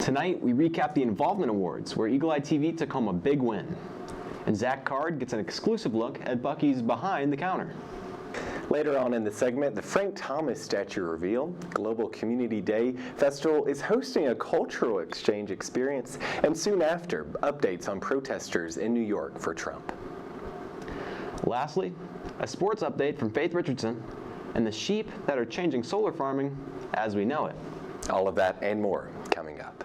Tonight, we recap the Involvement Awards, where Eagle Eye TV took home a big win. And Zach Card gets an exclusive look at Bucky's Behind the Counter. Later on in the segment, the Frank Thomas statue reveal, Global Community Day Festival is hosting a cultural exchange experience, and soon after, updates on protesters in New York for Trump. Lastly, a sports update from Faith Richardson and the sheep that are changing solar farming as we know it. All of that and more coming up.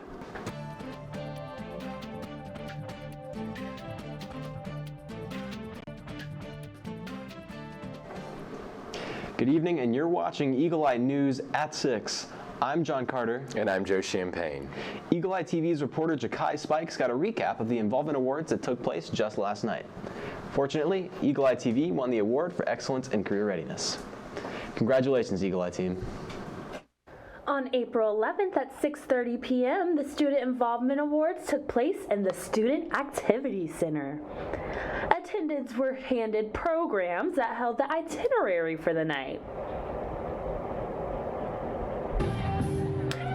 Good evening, and you're watching Eagle Eye News at 6. I'm John Carter. And I'm Joe Champagne. Eagle Eye TV's reporter Jakai Spikes got a recap of the Involvement Awards that took place just last night. Fortunately, Eagle Eye TV won the award for excellence in career readiness. Congratulations, Eagle Eye team. On April 11th at 6:30 p.m., the Student Involvement Awards took place in the Student Activity Center. Attendants were handed programs that held the itinerary for the night.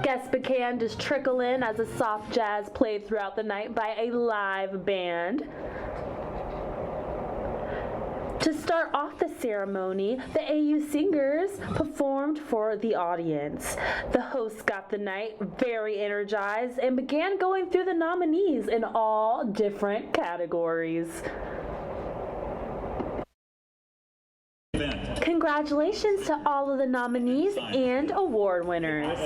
Guests began to trickle in as a soft jazz played throughout the night by a live band. To start off the ceremony, the AU singers performed for the audience. The hosts got the night very energized and began going through the nominees in all different categories. Congratulations to all of the nominees and award winners.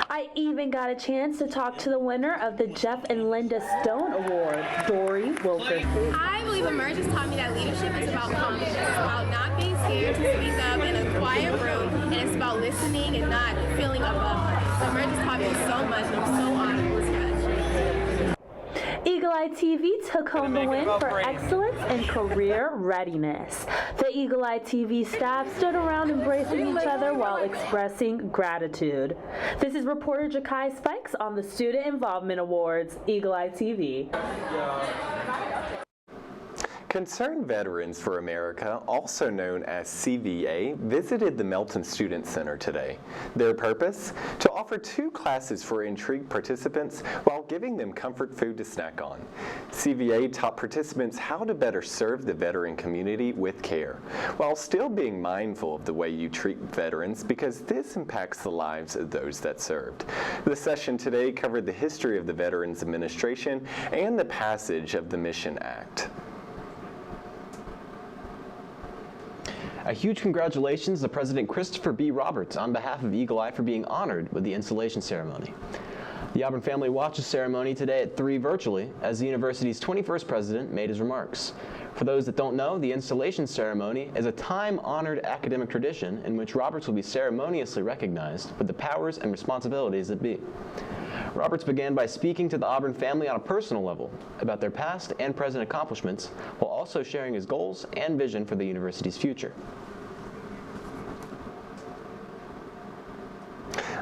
I even got a chance to talk to the winner of the Jeff and Linda Stone Award, Dory Wilkerson. I believe Emerge has taught me that leadership is about confidence. It's about not being scared to speak up in a quiet room, and it's about listening and not feeling above. So Emerge has taught me so much, and I'm so honored to graduate. Eagle Eye TV took home the win for excellence in career readiness. The Eagle Eye TV staff stood around embracing each other while expressing gratitude. This is reporter Jakai Spikes on the Student Involvement Awards, Eagle Eye TV. Concerned Veterans for America, also known as CVA, visited the Melton Student Center today. Their purpose? To offer 2 classes for intrigued participants while giving them comfort food to snack on. CVA taught participants how to better serve the veteran community with care, while still being mindful of the way you treat veterans, because this impacts the lives of those that served. The session today covered the history of the Veterans Administration and the passage of the Mission Act. A huge congratulations to President Christopher B. Roberts on behalf of Eagle Eye for being honored with the installation ceremony. The Auburn family watched the ceremony today at 3 virtually as the university's 21st president made his remarks. For those that don't know, the installation ceremony is a time-honored academic tradition in which Roberts will be ceremoniously recognized with the powers and responsibilities that be. Roberts began by speaking to the Auburn family on a personal level about their past and present accomplishments, while also sharing his goals and vision for the university's future.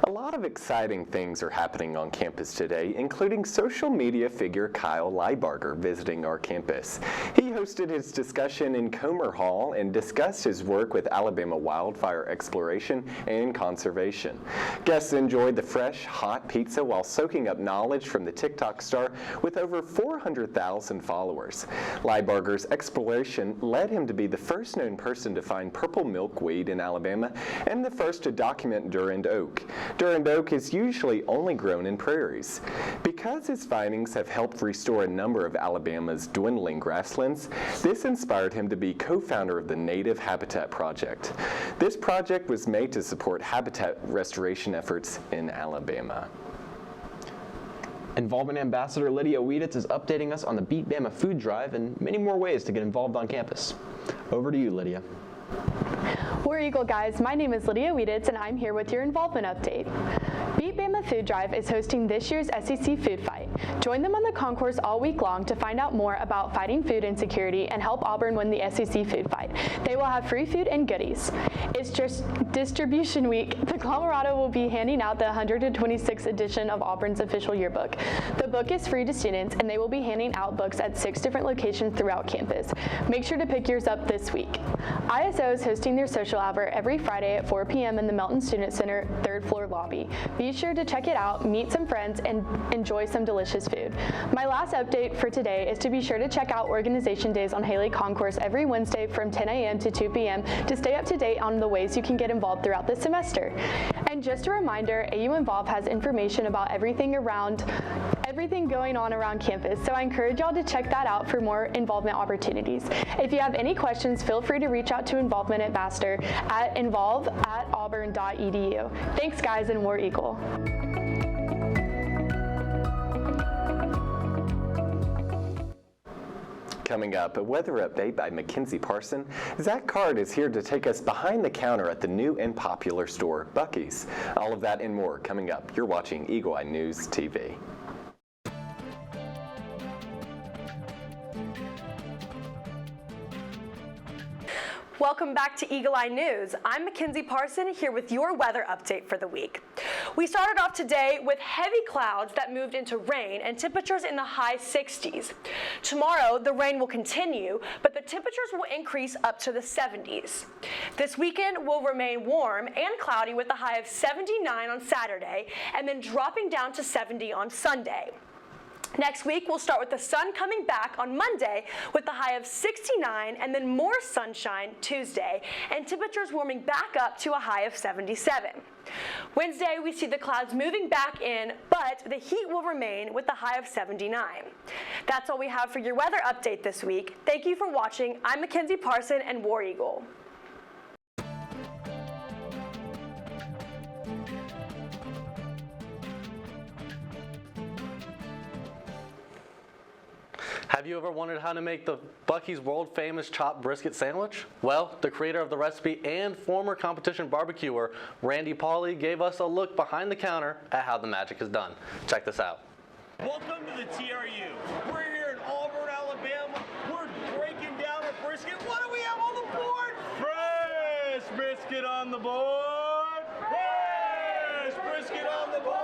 A lot of exciting things are happening on campus today, including social media figure Kyle LYBARGER visiting our campus. He hosted his discussion in Comer Hall and discussed his work with Alabama wildfire exploration and conservation. Guests enjoyed the fresh, hot pizza while soaking up knowledge from the TikTok star with over 400,000 followers. LYBARGER's exploration led him to be the first known person to find purple milkweed in Alabama and the first to document Durand oak. Durand oak is usually only grown in prairies. Because his findings have helped restore a number of Alabama's dwindling grasslands, this inspired him to be co-founder of the Native Habitat Project. This project was made to support habitat restoration efforts in Alabama. Involvement Ambassador Lydia Wieditz is updating us on the Beat Bama food drive and many more ways to get involved on campus. Over to you, Lydia. War Eagle guys, my name is Lydia Wieditz and I'm here with your involvement update. Beat Bama Food Drive is hosting this year's SEC Food Fight. Join them on the concourse all week long to find out more about fighting food insecurity and help Auburn win the SEC Food Fight. They will have free food and goodies. It's just distribution week. The Colorado will be handing out the 126th edition of Auburn's official yearbook. The book is free to students, and they will be handing out books at 6 different locations throughout campus. Make sure to pick yours up this week. ISO is hosting their social hour every Friday at 4 p.m. in the Melton Student Center 3rd floor lobby. Be sure to check it out, meet some friends, and enjoy some delicious food. My last update for today is to be sure to check out organization days on Haley Concourse every Wednesday from 10 a.m. to 2 p.m. to stay up to date on the ways you can get involved throughout the semester. And just a reminder, AU Involve has information about everything going on around campus, so I encourage y'all to check that out for more involvement opportunities. If you have any questions, feel free to reach out to Involvement at Vaster at involve@auburn.edu. Thanks, guys, and War Eagle. Coming up, a weather update by Mackenzie Parson. Zach Card is here to take us behind the counter at the new and popular store, Buc-ee's. All of that and more coming up. You're watching Eagle Eye News TV. Welcome back to Eagle Eye News. I'm Mackenzie Parson here with your weather update for the week. We started off today with heavy clouds that moved into rain and temperatures in the high 60s. Tomorrow, the rain will continue, but the temperatures will increase up to the 70s. This weekend will remain warm and cloudy with a high of 79 on Saturday and then dropping down to 70 on Sunday. Next week, we'll start with the sun coming back on Monday with a high of 69 and then more sunshine Tuesday and temperatures warming back up to a high of 77. Wednesday, we see the clouds moving back in, but the heat will remain with a high of 79. That's all we have for your weather update this week. Thank you for watching. I'm Mackenzie Parson and War Eagle. Have you ever wondered how to make the Buc-ee's world-famous chopped brisket sandwich? Well, the creator of the recipe and former competition barbecuer, Randy Pauly, gave us a look behind the counter at how the magic is done. Check this out. Welcome to the TRU. We're here in Auburn, Alabama. We're breaking down a brisket. What do we have on the board? Fresh brisket on the board. Fresh brisket on the board.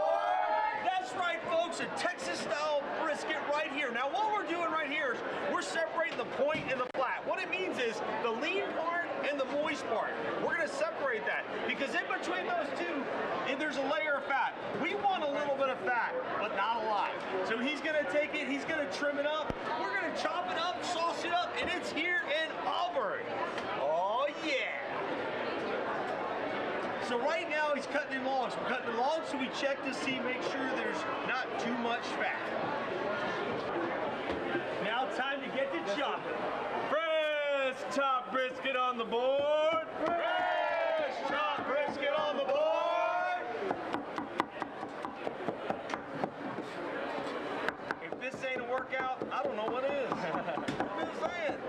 That's right, folks, a Texas-style brisket right here. Now, what we're doing right here is we're separating the point and the flat. What it means is the lean part and the moist part. We're going to separate that because in between those two, there's a layer of fat. We want a little bit of fat, but not a lot. So he's going to take it, he's going to trim it up, we're going to chop it up, sauce it up, and it's here in Auburn. Oh, yeah. So right now he's cutting in longs. We're cutting in longs so we check to see, make sure there's not too much fat. Now time to get to chopping. Fresh chopped brisket on the board. Fresh chopped brisket on the board. If this ain't a workout, I don't know what is. I'm just saying.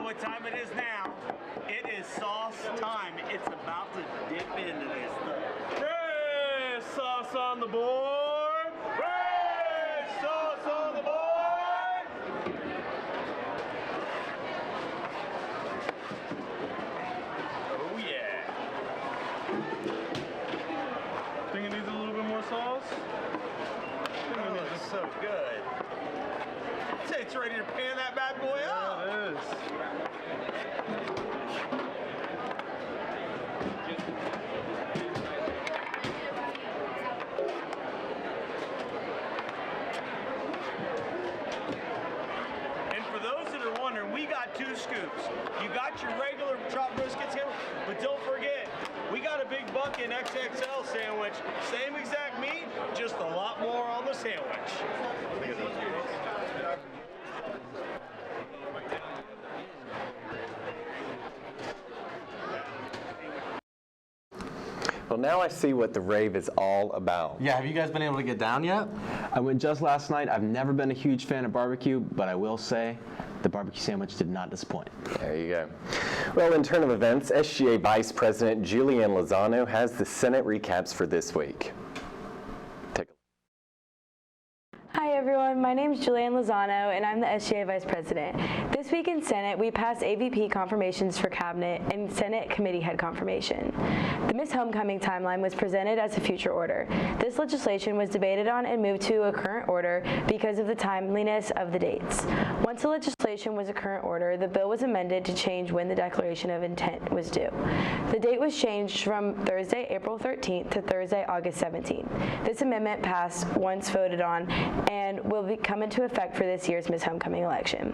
What time it is now? It is sauce time. It's about to dip into this stuff. Fresh sauce on the board. Fresh sauce on the board. Oh yeah. Think it needs a little bit more sauce? Oh, it's so good. It's ready to pan that bad boy up. Yeah, it is. And for those that are wondering, we got 2 scoops. You got your regular chopped briskets here, but don't forget, we got a big bucket XXL sandwich. Same exact meat, just a lot more on the sandwich. Well, now I see what the rave is all about. Yeah, have you guys been able to get down yet? I went just last night. I've never been a huge fan of barbecue, but I will say the barbecue sandwich did not disappoint. There you go. Well, in turn of events, SGA Vice President Julianne Lozano has the Senate recaps for this week. Take a Hi everyone, my name is Julianne Lozano and I'm the SGA Vice President. This week in Senate, we passed AVP confirmations for Cabinet and Senate Committee Head confirmation. The Miss Homecoming timeline was presented as a future order. This legislation was debated on and moved to a current order because of the timeliness of the dates. Once the legislation was a current order, the bill was amended to change when the declaration of intent was due. The date was changed from Thursday, April 13th to Thursday, August 17th. This amendment passed once voted on and will come into effect for this year's Miss Homecoming election.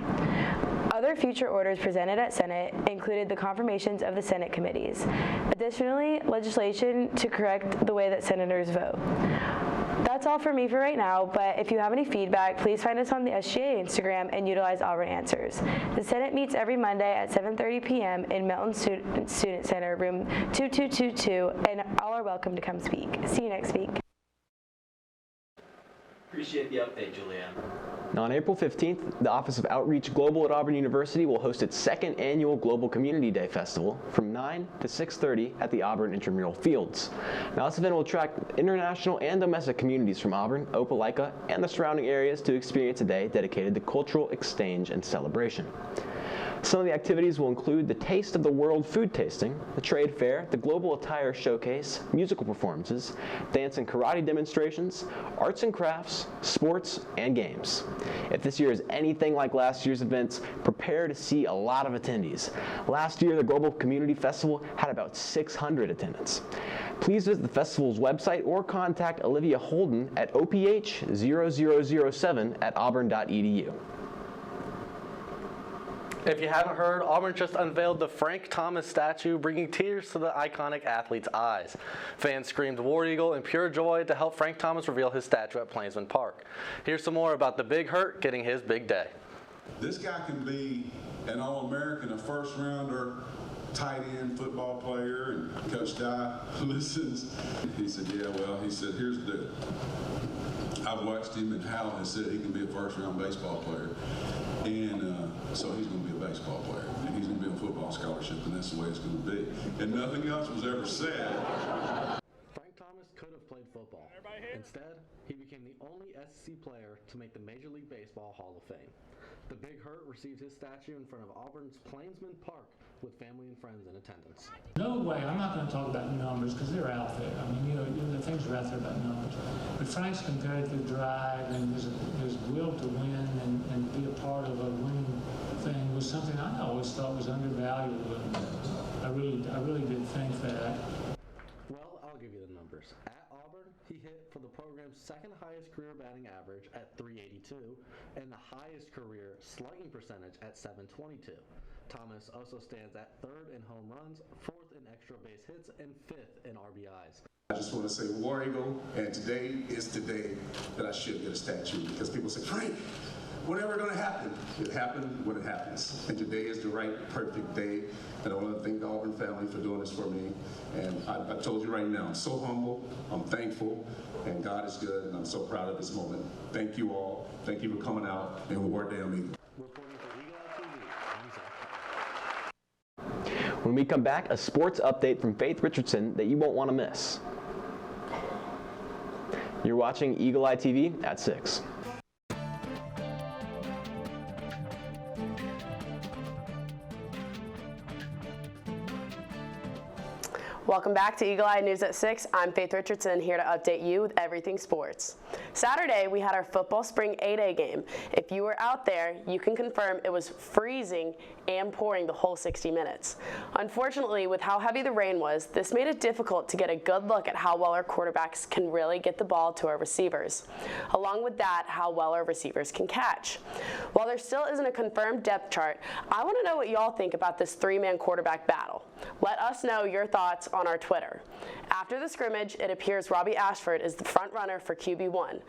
Other future orders presented at Senate included the confirmations of the Senate committees. Additionally, legislation to correct the way that senators vote. That's all for me for right now, but if you have any feedback, please find us on the SGA Instagram and utilize Auburn Answers. The Senate meets every Monday at 7:30 p.m. in Milton Student Center, room 2222, and all are welcome to come speak. See you next week. Appreciate the update, Julianne. Now, on April 15th, the Office of Outreach Global at Auburn University will host its second annual Global Community Day Festival from 9 to 6:30 at the Auburn Intramural Fields. Now, this event will attract international and domestic communities from Auburn, Opelika, and the surrounding areas to experience a day dedicated to cultural exchange and celebration. Some of the activities will include the Taste of the World food tasting, the trade fair, the global attire showcase, musical performances, dance and karate demonstrations, arts and crafts, sports, and games. If this year is anything like last year's events, prepare to see a lot of attendees. Last year, the Global Community Festival had about 600 attendants. Please visit the festival's website or contact Olivia Holden at oph0007@auburn.edu. If you haven't heard, Auburn just unveiled the Frank Thomas statue, bringing tears to the iconic athlete's eyes. Fans screamed War Eagle in pure joy to help Frank Thomas reveal his statue at Plainsman Park. Here's some more about the Big Hurt getting his big day. This guy can be an All-American, a first-rounder, tight end football player, and Coach Dye listens. He said, yeah, well, he said, here's the deal. I've watched him, and Hal has said he can be a first-round baseball player. And so he's going to be a baseball player, and he's going to be on football scholarship, and that's the way it's going to be. And nothing else was ever said. Frank Thomas could have played football. Instead, he became the only SEC player to make the Major League Baseball Hall of Fame. The Big Hurt received his statue in front of Auburn's Plainsman Park with family and friends in attendance. No way, I'm not going to talk about numbers because they're out there. I mean, the things are out there about numbers. But Frank's competitive drive and his will to win and be a part of a winning thing was something I always thought was undervalued. I really did think that. Well, I'll give you the numbers. At Auburn, he hit for the program's second highest career batting average at .382 and the highest career slugging percentage at .722. Thomas also stands at third in home runs, fourth in extra base hits, and fifth in RBIs. I just want to say War Eagle, and today is the day that I should get a statue because people say, Frank, whatever going to happen, it happened when it happens. And today is the right, perfect day. And I want to thank the Auburn family for doing this for me. And I told you right now, I'm so humble, I'm thankful, and God is good, and I'm so proud of this moment. Thank you all. Thank you for coming out, and War Damn Eagle. Reporting for Eagle Eye TV, I'm Zach. When we come back, a sports update from Faith Richardson that you won't want to miss. You're watching Eagle Eye TV at 6. Welcome back to Eagle Eye News at 6. I'm Faith Richardson, here to update you with everything sports. Saturday, we had our football spring A-Day game. If you were out there, you can confirm it was freezing and pouring the whole 60 minutes. Unfortunately, with how heavy the rain was, this made it difficult to get a good look at how well our quarterbacks can really get the ball to our receivers. Along with that, how well our receivers can catch. While there still isn't a confirmed depth chart, I want to know what y'all think about this three-man quarterback battle. Let us know your thoughts on our Twitter. After the scrimmage, it appears Robbie Ashford is the front runner for QB1.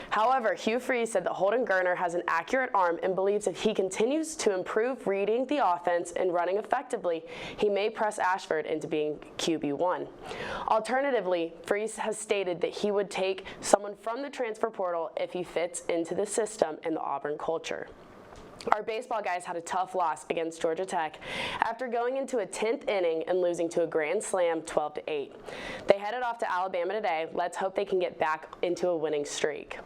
However, Hugh Freeze said that Holden Geriner has an accurate arm and believes if he continues to improve reading the offense and running effectively, he may press Ashford into being QB1. Alternatively, Freeze has stated that he would take someone from the transfer portal if he fits into the system and the Auburn culture. Our baseball guys had a tough loss against Georgia Tech after going into a 10th inning and losing to a grand slam 12-8. They headed off to Alabama today. Let's hope they can get back into a winning streak.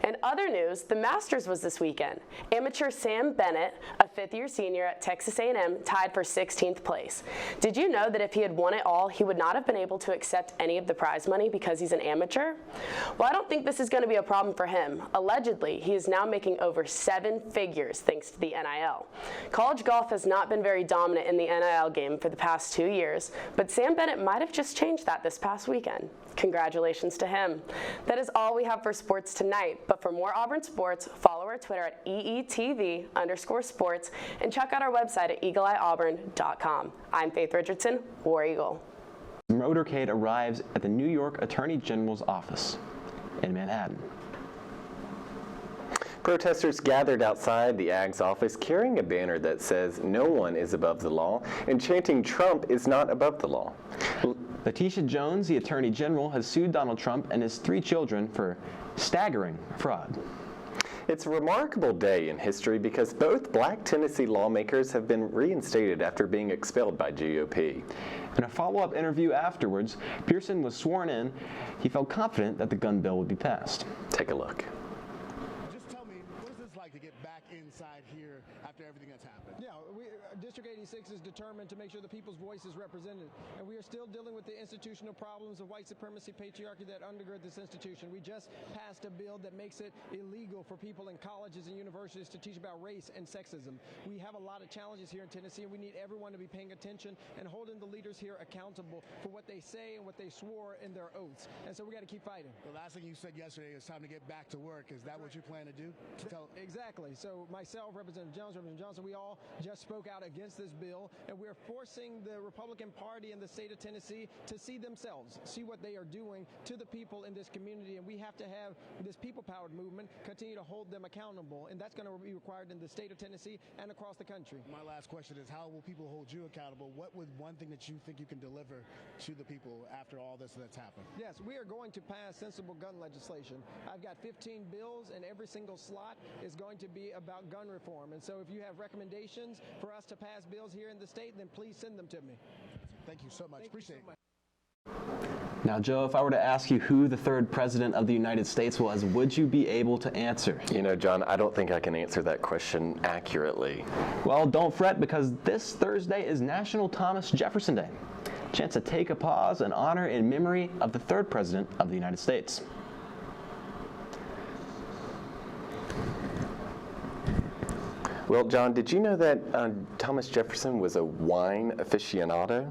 In other news, the Masters was this weekend. Amateur Sam Bennett, a fifth-year senior at Texas A&M, tied for 16th place. Did you know that if he had won it all, he would not have been able to accept any of the prize money because he's an amateur? Well, I don't think this is going to be a problem for him. Allegedly, he is now making over 7 figures thanks to the NIL. College golf has not been very dominant in the NIL game for the past 2 years, but Sam Bennett might have just changed that this past weekend. Congratulations to him. That is all we have for sports tonight, but for more Auburn sports, follow our Twitter at EETV_sports and check out our website at eagleeyeauburn.com. I'm Faith Richardson, War Eagle. Motorcade arrives at the New York Attorney General's office in Manhattan. Protesters gathered outside the AG's office carrying a banner that says no one is above the law and chanting Trump is not above the law. Letitia Jones, the Attorney General, has sued Donald Trump and his 3 children for staggering fraud. It's a remarkable day in history because both black Tennessee lawmakers have been reinstated after being expelled by GOP. In a follow-up interview afterwards, Parson was sworn in. He felt confident that the gun bill would be passed. Take a look. Just tell me, what is this like to get back inside here after everything that's happened? Yeah, District 86 is determined to make sure the people's voice is represented, and we are still dealing with the institutional problems of white supremacy, patriarchy that undergird this institution. We just passed a bill that makes it illegal for people in colleges and universities to teach about race and sexism. We have a lot of challenges here in Tennessee, and we need everyone to be paying attention and holding the leaders here accountable for what they say and what they swore in their oaths. And so we got to keep fighting. The last thing you said yesterday is time to get back to work. Is that what you plan to do? Exactly. So myself, Representative Jones, Representative Johnson, we all just spoke out against this bill, and we're forcing the Republican Party in the state of Tennessee to see themselves, see what they are doing to the people in this community, and we have to have this people-powered movement continue to hold them accountable, and that's going to be required in the state of Tennessee and across the country. My last question is, how will people hold you accountable? What would one thing that you think you can deliver to the people after all this that's happened? Yes, we are going to pass sensible gun legislation. I've got 15 bills, and every single slot is going to be about gun reform, and so if you have recommendations for us to pass bills here in the state, then please send them to me. Thank you so much. Appreciate it. Now, Joe, if I were to ask you who the 3rd president of the United States was, would you be able to answer? You know, John, I don't think I can answer that question accurately. Well, don't fret, because this Thursday is National Thomas Jefferson Day. Chance to take a pause and honor in memory of the 3rd president of the United States. Well, John, did you know that Thomas Jefferson was a wine aficionado?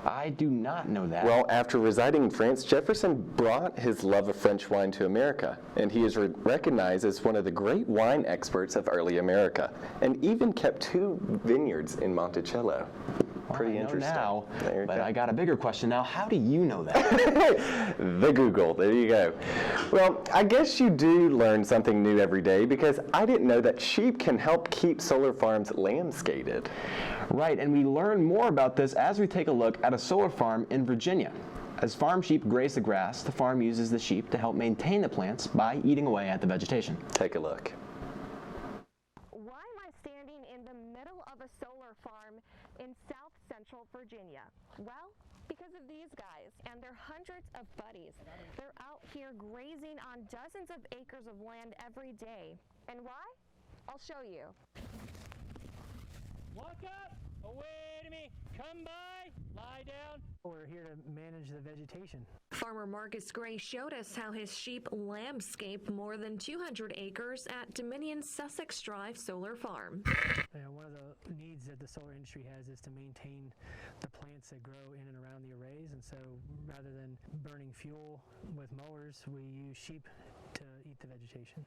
I do not know that. Well, after residing in France, Jefferson brought his love of French wine to America, and he is recognized as one of the great wine experts of early America, and even kept 2 vineyards in Monticello. Pretty interesting. Now, but I got a bigger question now. How do you know that? The Google. There you go. Well, I guess you do learn something new every day, because I didn't know that sheep can help keep solar farms landscaped. Right, and we learn more about this as we take a look at a solar farm in Virginia. As farm sheep graze the grass, the farm uses the sheep to help maintain the plants by eating away at the vegetation. Take a look. Why am I standing in the middle of a solar farm in South Central Virginia? Well, because of these guys and their hundreds of buddies. They're out here grazing on dozens of acres of land every day. And why? I'll show you. Walk up, away to me, come by, lie down. We're here to manage the vegetation. Farmer Marcus Gray showed us how his sheep landscape more than 200 acres at Dominion's Sussex Drive Solar Farm. One of the needs that the solar industry has is to maintain the plants that grow in and around the arrays, and so rather than burning fuel with mowers, we use sheep to eat the vegetation.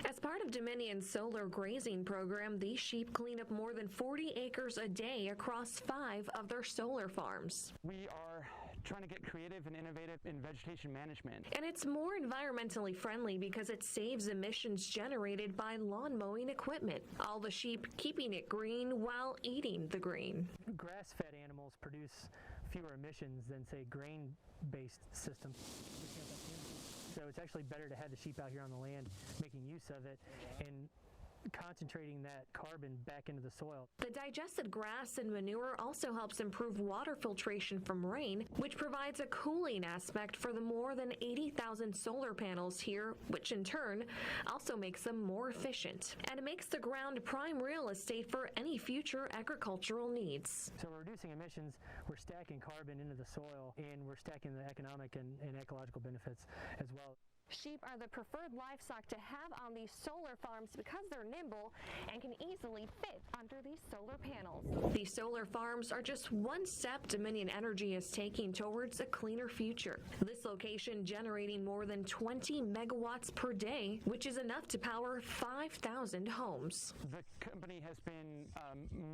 As part of Dominion's solar grazing program, these sheep clean up more than 40 acres a day across 5 of their solar farms. We are trying to get creative and innovative in vegetation management. And it's more environmentally friendly because it saves emissions generated by lawn mowing equipment. All the sheep keeping it green while eating the green. Grass-fed animals produce fewer emissions than, say, grain-based systems. So it's actually better to have the sheep out here on the land making use of it and concentrating that carbon back into the soil. The digested grass and manure also helps improve water filtration from rain, which provides a cooling aspect for the more than 80,000 solar panels here, which in turn also makes them more efficient. And it makes the ground prime real estate for any future agricultural needs. So we're reducing emissions, we're stacking carbon into the soil, and we're stacking the economic and ecological benefits as well. Sheep are the preferred livestock to have on these solar farms because they're nimble and can easily fit under these solar panels. These solar farms are just one step Dominion Energy is taking towards a cleaner future. This location generating more than 20 megawatts per day, which is enough to power 5,000 homes. The company has been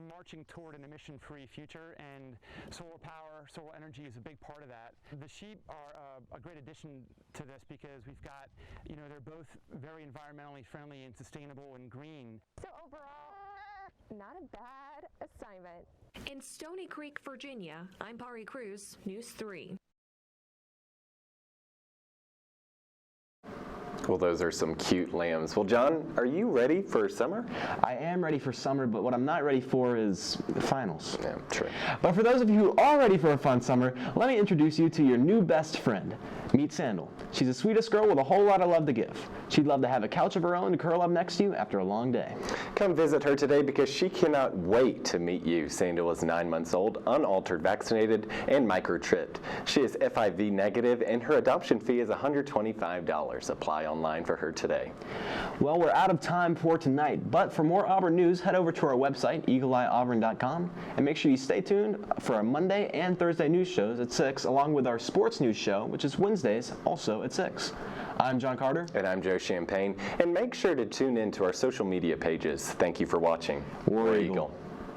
marching toward an emission-free future, and solar power, solar energy is a big part of that. The sheep are a great addition to this because we've got, they're both very environmentally friendly and sustainable and green. So overall, not a bad assignment. In Stony Creek, Virginia, I'm Pari Cruz, News 3. Well, those are some cute lambs. Well, John, are you ready for summer? I am ready for summer, but what I'm not ready for is finals. Yeah, true. But for those of you who are ready for a fun summer, let me introduce you to your new best friend. Meet Sandal. She's the sweetest girl with a whole lot of love to give. She'd love to have a couch of her own to curl up next to you after a long day. Come visit her today because she cannot wait to meet you. Sandal is 9 months old, unaltered, vaccinated, and microchipped. She is FIV negative, and her adoption fee is $125. Apply online for her today. Well, we're out of time for tonight, but for more Auburn news, head over to our website, eagleeyeauburn.com, and make sure you stay tuned for our Monday and Thursday news shows at 6, along with our sports news show, which is Wednesdays, also at 6. I'm John Carter. And I'm Joe Champagne. And make sure to tune in to our social media pages. Thank you for watching. War Eagle.